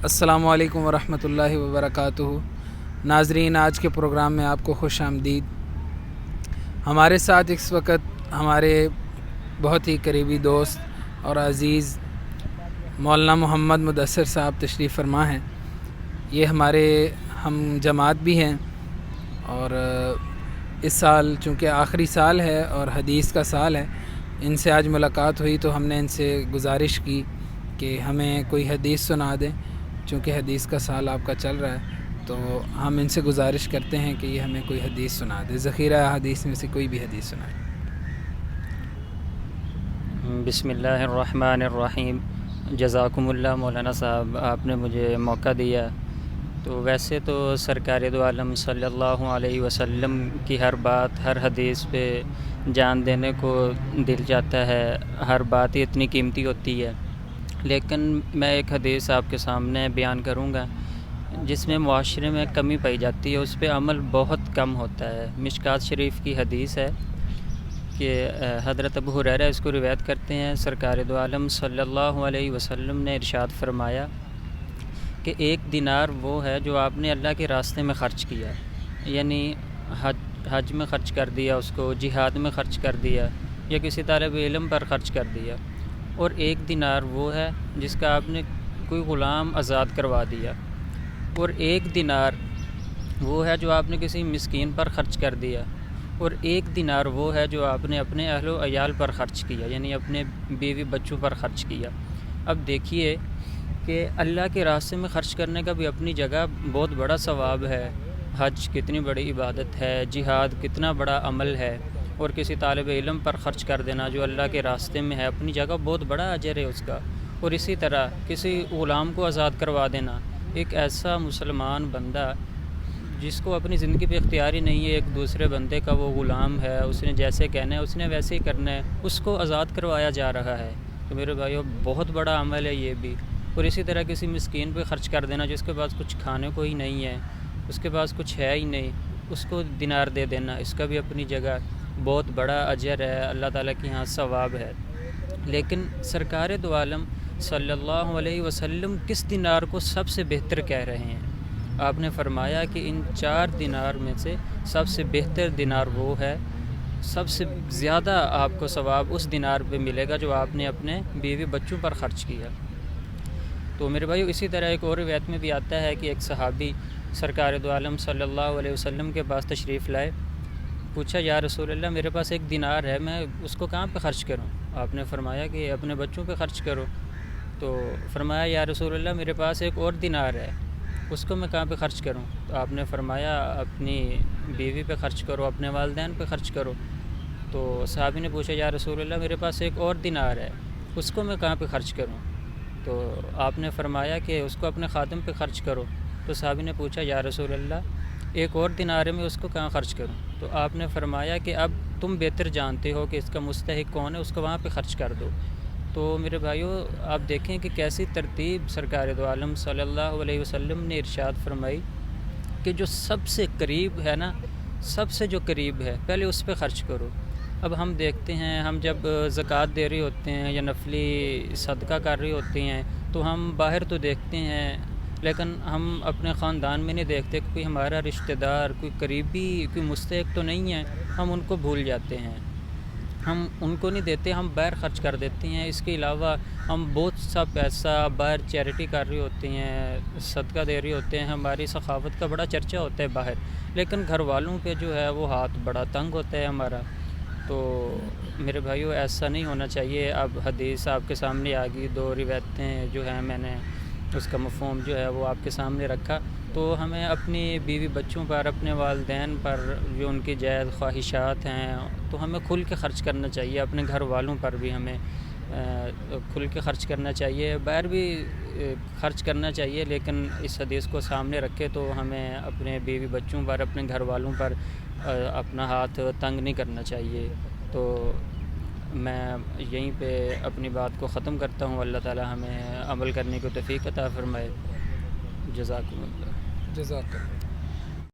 السلام علیکم ورحمۃ اللہ وبرکاتہ۔ ناظرین، آج کے پروگرام میں آپ کو خوش آمدید۔ ہمارے ساتھ اس وقت ہمارے بہت ہی قریبی دوست اور عزیز مولانا محمد مدثر صاحب تشریف فرما ہیں۔ یہ ہمارے ہم جماعت بھی ہیں، اور اس سال چونکہ آخری سال ہے اور حدیث کا سال ہے، ان سے آج ملاقات ہوئی تو ہم نے ان سے گزارش کی کہ ہمیں کوئی حدیث سنا دیں، چونکہ حدیث کا سال آپ کا چل رہا ہے، تو ہم ان سے گزارش کرتے ہیں کہ یہ ہمیں کوئی حدیث سنا دے۔ ذخیرہ حدیث میں سے کوئی بھی حدیث سنائیں۔ بسم اللہ الرحمن الرحیم۔ جزاکم اللہ مولانا صاحب، آپ نے مجھے موقع دیا۔ تو ویسے تو سرکار دو عالم صلی اللہ علیہ وسلم کی ہر بات، ہر حدیث پہ جان دینے کو دل چاہتا ہے، ہر بات ہی اتنی قیمتی ہوتی ہے، لیکن میں ایک حدیث آپ کے سامنے بیان کروں گا جس میں معاشرے میں کمی پائی جاتی ہے، اس پہ عمل بہت کم ہوتا ہے۔ مشکوٰۃ شریف کی حدیث ہے کہ حضرت ابو ہریرہ اس کو روایت کرتے ہیں، سرکار دو عالم صلی اللہ علیہ وسلم نے ارشاد فرمایا کہ ایک دینار وہ ہے جو آپ نے اللہ کے راستے میں خرچ کیا، یعنی حج میں خرچ کر دیا، اس کو جہاد میں خرچ کر دیا، یا کسی طالب علم پر خرچ کر دیا، اور ایک دینار وہ ہے جس کا آپ نے کوئی غلام آزاد کروا دیا، اور ایک دینار وہ ہے جو آپ نے کسی مسکین پر خرچ کر دیا، اور ایک دینار وہ ہے جو آپ نے اپنے اہل و عیال پر خرچ کیا، یعنی اپنے بیوی بچوں پر خرچ کیا۔ اب دیکھیے کہ اللہ کے راستے میں خرچ کرنے کا بھی اپنی جگہ بہت بڑا ثواب ہے، حج کتنی بڑی عبادت ہے، جہاد کتنا بڑا عمل ہے، اور کسی طالب علم پر خرچ کر دینا جو اللہ کے راستے میں ہے، اپنی جگہ بہت بڑا اجر ہے اس کا۔ اور اسی طرح کسی غلام کو آزاد کروا دینا، ایک ایسا مسلمان بندہ جس کو اپنی زندگی پہ اختیار ہی نہیں ہے، ایک دوسرے بندے کا وہ غلام ہے، اس نے جیسے کہنا ہے اس نے ویسے ہی کرنا ہے، اس کو آزاد کروایا جا رہا ہے۔ تو میرے بھائیو، بہت بڑا عمل ہے یہ بھی۔ اور اسی طرح کسی مسکین پہ خرچ کر دینا جس کے پاس کچھ کھانے کو ہی نہیں ہے، اس کے پاس کچھ ہے ہی نہیں، اس کو دینار دے دینا، اس کا بھی اپنی جگہ بہت بڑا اجر ہے، اللہ تعالیٰ کے ہاں ثواب ہے۔ لیکن سرکار دو عالم صلی اللہ علیہ وسلم کس دینار کو سب سے بہتر کہہ رہے ہیں؟ آپ نے فرمایا کہ ان 4 دینار میں سے سب سے بہتر دینار وہ ہے، سب سے زیادہ آپ کو ثواب اس دینار پہ ملے گا جو آپ نے اپنے بیوی بچوں پر خرچ کیا۔ تو میرے بھائیو، اسی طرح ایک اور روایت میں بھی آتا ہے کہ ایک صحابی سرکار دو عالم صلی اللہ علیہ وسلم کے پاس تشریف لائے، پوچھا یا رسول اللہ، میرے پاس ایک دینار ہے، میں اس کو کہاں پہ خرچ کروں؟ آپ نے فرمایا کہ اپنے بچوں پہ خرچ کرو۔ تو فرمایا یا رسول اللہ، میرے پاس ایک اور دینار ہے، اس کو میں کہاں پہ خرچ کروں؟ تو آپ نے فرمایا اپنی بیوی پہ خرچ کرو، اپنے والدین پہ خرچ کرو۔ تو صحابی نے پوچھا یا رسول اللہ، میرے پاس ایک اور دینار ہے، اس کو میں کہاں پہ خرچ کروں؟ تو آپ نے فرمایا کہ اس کو اپنے خادم پہ خرچ کرو۔ تو صحابی نے پوچھا یا رسول اللہ، ایک اور دینار ہے، میں اس کو کہاں خرچ کروں؟ تو آپ نے فرمایا کہ اب تم بہتر جانتے ہو کہ اس کا مستحق کون ہے، اس کو وہاں پہ خرچ کر دو۔ تو میرے بھائیو، آپ دیکھیں کہ کیسی ترتیب سرکار دو عالم صلی اللہ علیہ وسلم نے ارشاد فرمائی کہ جو سب سے قریب ہے نا، سب سے جو قریب ہے پہلے اس پہ خرچ کرو۔ اب ہم دیکھتے ہیں، ہم جب زکوٰۃ دے رہے ہوتے ہیں یا نفلی صدقہ کر رہے ہوتے ہیں تو ہم باہر تو دیکھتے ہیں، لیکن ہم اپنے خاندان میں نہیں دیکھتے کہ کوئی ہمارا رشتہ دار، کوئی قریبی، کوئی مستحق تو نہیں ہے، ہم ان کو بھول جاتے ہیں، ہم ان کو نہیں دیتے، ہم باہر خرچ کر دیتے ہیں۔ اس کے علاوہ ہم بہت سا پیسہ باہر چیریٹی کر رہے ہوتے ہیں، صدقہ دے رہے ہوتے ہیں، ہماری سخاوت کا بڑا چرچا ہوتا ہے باہر، لیکن گھر والوں پہ جو ہے وہ ہاتھ بڑا تنگ ہوتا ہے ہمارا۔ تو میرے بھائیو، ایسا نہیں ہونا چاہیے۔ اب حدیث آپ کے سامنے آ گئی، 2 روایتیں جو ہیں میں نے اس کا مفہوم جو ہے وہ آپ کے سامنے رکھا، تو ہمیں اپنی بیوی بچوں پر، اپنے والدین پر جو ان کی جائز خواہشات ہیں، تو ہمیں کھل کے خرچ کرنا چاہیے، اپنے گھر والوں پر بھی ہمیں کھل کے خرچ کرنا چاہیے، باہر بھی خرچ کرنا چاہیے، لیکن اس حدیث کو سامنے رکھے تو ہمیں اپنے بیوی بچوں پر، اپنے گھر والوں پر اپنا ہاتھ تنگ نہیں کرنا چاہیے۔ تو میں یہیں پہ اپنی بات کو ختم کرتا ہوں۔ اللہ تعالی ہمیں عمل کرنے کو توفیق عطا فرمائے۔ جزاکم اللہ۔ جزاک اللہ۔